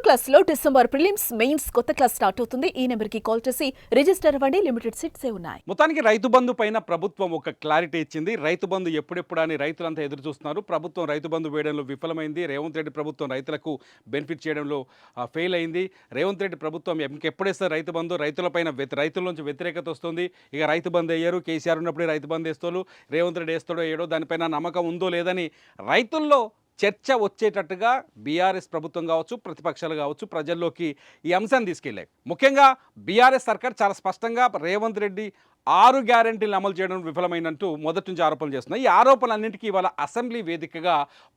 క్లాస్లో December prelims mains కొత్త class start అవుతుంది. ఈ నెంబర్కి కాల్ చేసి రిజిస్టర్ అవ్వండి. లిమిటెడ్ సీట్సే ఉన్నాయి. మొత్తానికి రైతు బంధు పైన ప్రభుత్వం ఒక క్లారిటీ ఇచ్చింది. రైతు బంధు ఎప్పుడెప్పుడు అని రైతులంతా ఎదురు చూస్తున్నారు. ప్రభుత్వం రైతు బంధు వేయడంలో విఫలమైంది. రేవంత్ రెడ్డి ప్రభుత్వం రైతులకు బెనిఫిట్ చేయడంలో ఫెయిల్ అయింది. రేవంత్ రెడ్డి ప్రభుత్వం ఇంకెప్పుడేస్తారు రైతు బంధు? రైతులపైన రైతుల నుంచి వ్యతిరేకత వస్తుంది. ఇక రైతు బంధు వేయరు, కేసీఆర్ ఉన్నప్పుడే రైతు బంధు వేస్తారు, రేవంత్ రెడ్డి వేస్తాడో ఏడో దానిపైన నమ్మకం ఉందో లేదని రైతుల్లో చర్చ వచ్చేటట్టుగా బీఆర్ఎస్ ప్రభుత్వం కావచ్చు, ప్రతిపక్షాలు కావచ్చు, ప్రజల్లోకి ఈ అంశాన్ని తీసుకెళ్ళాయి. ముఖ్యంగా బీఆర్ఎస్ సర్కార్ చాలా స్పష్టంగా రేవంత్ రెడ్డి 6 గ్యారెంటీలు అమలు చేయడం విఫలమైనట్టు మొదటి నుంచి ఆరోపణలు చేస్తున్నాయి. ఈ ఆరోపణలన్నింటికీ ఇవాళ అసెంబ్లీ వేదికగా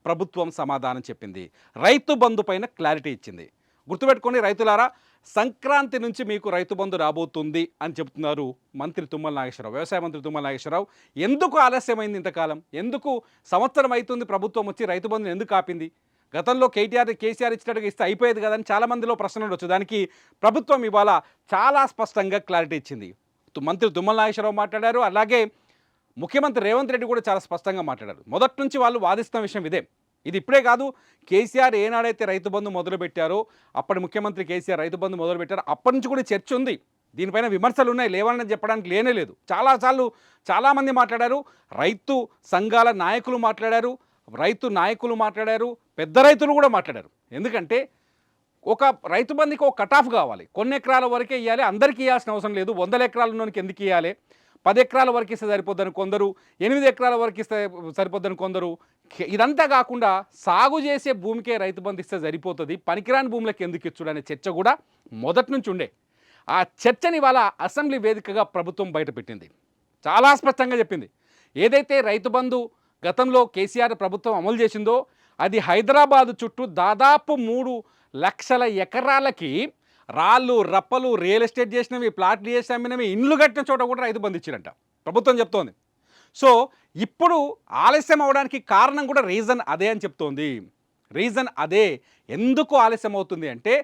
ప్రభుత్వం సమాధానం చెప్పింది. రైతు బంధు పైన క్లారిటీ ఇచ్చింది. గుర్తుపెట్టుకొని రైతులారా, సంక్రాంతి నుంచి మీకు రైతు బంధు రాబోతుంది అని చెబుతున్నారు మంత్రి తుమ్మల నాగేశ్వరరావు, వ్యవసాయ మంత్రి తుమ్మల నాగేశ్వరరావు. ఎందుకు ఆలస్యమైంది ఇంతకాలం? ఎందుకు సంవత్సరం అవుతుంది ప్రభుత్వం వచ్చి రైతు బంధుని ఎందుకు ఆపింది? గతంలో కేసీఆర్ ఇచ్చినట్టుగా ఇస్తే అయిపోయేది కదని చాలామందిలో ప్రశ్నలు ఉండొచ్చు. దానికి ప్రభుత్వం ఇవాళ చాలా స్పష్టంగా క్లారిటీ ఇచ్చింది. మంత్రి తుమ్మల నాగేశ్వరరావు మాట్లాడారు, అలాగే ముఖ్యమంత్రి రేవంత్ రెడ్డి కూడా చాలా స్పష్టంగా మాట్లాడారు. మొదటి నుంచి వాళ్ళు వాదిస్తున్న విషయం ఇదే. ఇది ఇప్పుడే కాదు, కేసీఆర్ ఏనాడైతే రైతు బంధు మొదలుపెట్టారో, అప్పటి ముఖ్యమంత్రి కేసీఆర్ రైతు బంధు మొదలుపెట్టారో అప్పటి నుంచి కూడా చర్చ ఉంది. దీనిపైన విమర్శలు ఉన్నాయి, లేవని చెప్పడానికి లేనే లేదు. చాలాసార్లు చాలామంది మాట్లాడారు, రైతు సంఘాల నాయకులు మాట్లాడారు, పెద్ద రైతులు కూడా మాట్లాడారు. ఎందుకంటే ఒక రైతు బంధుకి ఒక కట్ ఆఫ్ కావాలి. కొన్ని ఎకరాల వరకే ఇవ్వాలి, అందరికీ ఇవ్వాల్సిన అవసరం లేదు. 100 ఎకరాల ఉన్నోనికి ఎందుకు ఇవ్వాలి? 10 ఎకరాల వరకు ఇస్తే సరిపోద్దని కొందరు, 8 ఎకరాల వరకు ఇస్తే సరిపోద్దని కొందరు. ఇదంతా కాకుండా సాగు చేసే భూమికే రైతు బంధు ఇస్తే సరిపోతుంది, పనికిరాని భూములకు ఎందుకు ఇచ్చుడు అనే చర్చ కూడా మొదటి నుంచి ఉండే. ఆ చర్చని ఇవాళ అసెంబ్లీ వేదికగా ప్రభుత్వం బయటపెట్టింది. చాలా స్పష్టంగా చెప్పింది, ఏదైతే రైతు బంధు గతంలో కేసీఆర్ ప్రభుత్వం అమలు చేసిందో అది హైదరాబాదు చుట్టూ దాదాపు 3 లక్షల ఎకరాలకి రాళ్ళు రప్పలు, రియల్ ఎస్టేట్ చేసినవి, ప్లాట్లు చేసి అమ్మినవి, ఇండ్లు కట్టిన చోట కూడా రైతు బంధు ఇచ్చిరంట ప్రభుత్వం చెప్తోంది. సో ఇప్పుడు ఆలస్యం అవడానికి కారణం కూడా రీజన్ అదే అని చెప్తోంది. రీజన్ అదే. ఎందుకు ఆలస్యం అవుతుంది అంటే,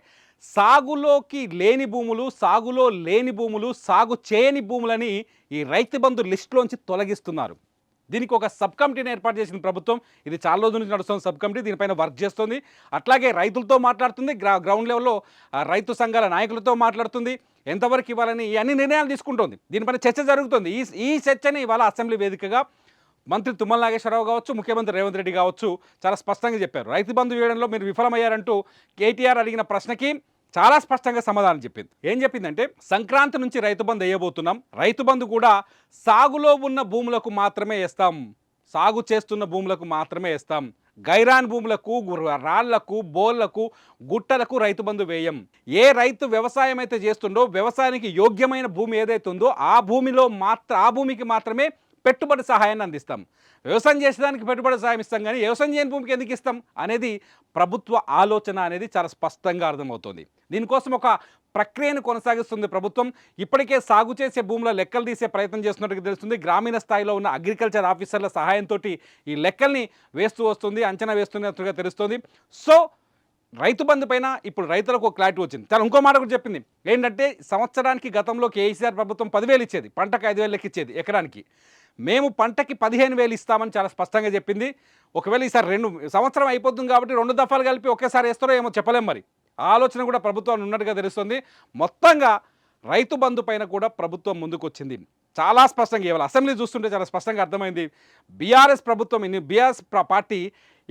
సాగులోకి లేని భూములు, సాగులో లేని భూములు, సాగు చేయని భూములని ఈ రైతు బంధు లిస్టులోంచి తొలగిస్తున్నారు. దీనికి ఒక సబ్ కమిటీని ఏర్పాటు చేసింది ప్రభుత్వం. ఇది చాలా రోజుల నుంచి నడుస్తున్న సబ్ కమిటీ, దీనిపైన వర్క్ చేస్తుంది. అట్లాగే రైతులతో మాట్లాడుతుంది, గ్రౌండ్ లెవెల్లో రైతు సంఘాల నాయకులతో మాట్లాడుతుంది, ఎంతవరకు ఇవ్వాలని అన్ని నిర్ణయాలు తీసుకుంటుంది. దీనిపైన చర్చ జరుగుతుంది. ఈ చర్చని ఇవాళ అసెంబ్లీ వేదికగా మంత్రి తుమ్మల నాగేశ్వరరావు కావచ్చు, ముఖ్యమంత్రి రేవంత్ రెడ్డి కావచ్చు చాలా స్పష్టంగా చెప్పారు. రైతు బంధు వేయడంలో మీరు విఫలమయ్యారంటూ కేటీఆర్ అడిగిన ప్రశ్నకి చాలా స్పష్టంగా సమాధానం చెప్పింది. ఏం చెప్పిందంటే, సంక్రాంతి నుంచి రైతు బంధు వేయబోతున్నాం, రైతు బంధు కూడా సాగులో ఉన్న భూములకు మాత్రమే వేస్తాం, సాగు చేస్తున్న భూములకు మాత్రమే వేస్తాం, గైరాన్ భూములకు, రాళ్లకు, బోళ్లకు, గుట్టలకు రైతు బంధు వేయం. ఏ రైతు వ్యవసాయం అయితే చేస్తుండో, వ్యవసాయానికి యోగ్యమైన భూమి ఏదైతే ఉందో ఆ భూమికి మాత్రమే పెట్టుబడి సహాయాన్ని అందిస్తాం. వ్యవసాయం చేసేదానికి పెట్టుబడి సహాయం ఇస్తాం, కానీ వ్యవసాయం చేయని భూమికి ఎందుకు ఇస్తాం అనేది ప్రభుత్వ ఆలోచన అనేది చాలా స్పష్టంగా అర్థమవుతుంది. దీనికోసం ఒక ప్రక్రియను కొనసాగిస్తుంది ప్రభుత్వం. ఇప్పటికే సాగు చేసే భూముల లెక్కలు తీసే ప్రయత్నం చేస్తున్నట్టుగా తెలుస్తుంది. గ్రామీణ స్థాయిలో ఉన్న అగ్రికల్చర్ ఆఫీసర్ల సహాయంతో ఈ లెక్కల్ని వేస్తూ వస్తుంది, అంచనా వేస్తున్నట్టుగా తెలుస్తుంది. సో రైతు బంధు పైన ఇప్పుడు రైతులకు ఒక క్లారిటీ వచ్చింది. చాలా ఇంకో మాట కూడా చెప్పింది, ఏంటంటే సంవత్సరానికి గతంలో కేసీఆర్ ప్రభుత్వం 10,000 ఇచ్చేది, పంటకు 5,000 లెక్క ఇచ్చేది ఎకరానికి. మేము పంటకి 15,000 ఇస్తామని చాలా స్పష్టంగా చెప్పింది. ఒకవేళ ఈసారి 2 సంవత్సరం అయిపోతుంది కాబట్టి 2 దఫాలు కలిపి ఒకేసారి వేస్తారో ఏమో చెప్పలేం. మరి ఆలోచన కూడా ప్రభుత్వం ఉన్నట్టుగా తెలుస్తుంది. మొత్తంగా రైతు బంధు పైన కూడా ప్రభుత్వం ముందుకు వచ్చింది. చాలా స్పష్టంగా ఇవాళ అసెంబ్లీ చూస్తుంటే చాలా స్పష్టంగా అర్థమైంది. బీఆర్ఎస్ పార్టీ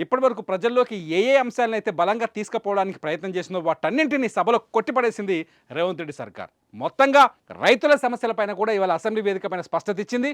ఇప్పటివరకు ప్రజల్లోకి ఏ అంశాలను అయితే బలంగా తీసుకుపోవడానికి ప్రయత్నం చేసిందో వాటన్నింటినీ సభలో కొట్టిపడేసింది రేవంత్ రెడ్డి సర్కార్. మొత్తంగా రైతుల సమస్యలపైన కూడా ఇవాళ అసెంబ్లీ వేదిక పైన స్పష్టత ఇచ్చింది.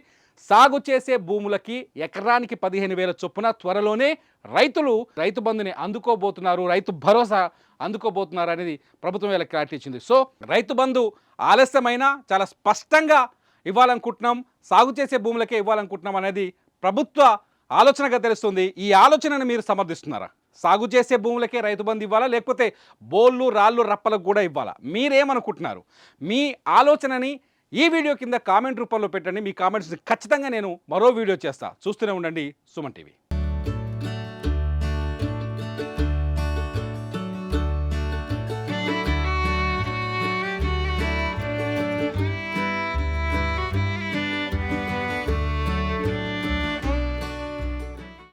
సాగు చేసే భూములకి ఎకరానికి 15,000 చొప్పున త్వరలోనే రైతులు రైతు బంధుని అందుకోబోతున్నారు, రైతు భరోసా అందుకోబోతున్నారు అనేది ప్రభుత్వం ఇలా క్లారిటీ ఇచ్చింది. సో రైతు బంధు ఆలస్యమైనా చాలా స్పష్టంగా ఇవ్వాలనుకుంటున్నాం, సాగు చేసే భూములకే ఇవ్వాలనుకుంటున్నాం అనేది ప్రభుత్వ ఆలోచనగా తెలుస్తుంది. ఈ ఆలోచనను మీరు సమర్థిస్తున్నారా? సాగు చేసే భూములకే రైతు బంధు ఇవ్వాలా, లేకపోతే బోళ్ళు రాళ్ళు రప్పలకు కూడా ఇవ్వాలా? మీరేమనుకుంటున్నారు? మీ ఆలోచనని ఈ వీడియో కింద కామెంట్ రూపంలో పెట్టండి. మీ కామెంట్స్ని ఖచ్చితంగా నేను మరో వీడియో చేస్తా. చూస్తూనే ఉండండి సుమన్ టీవీ.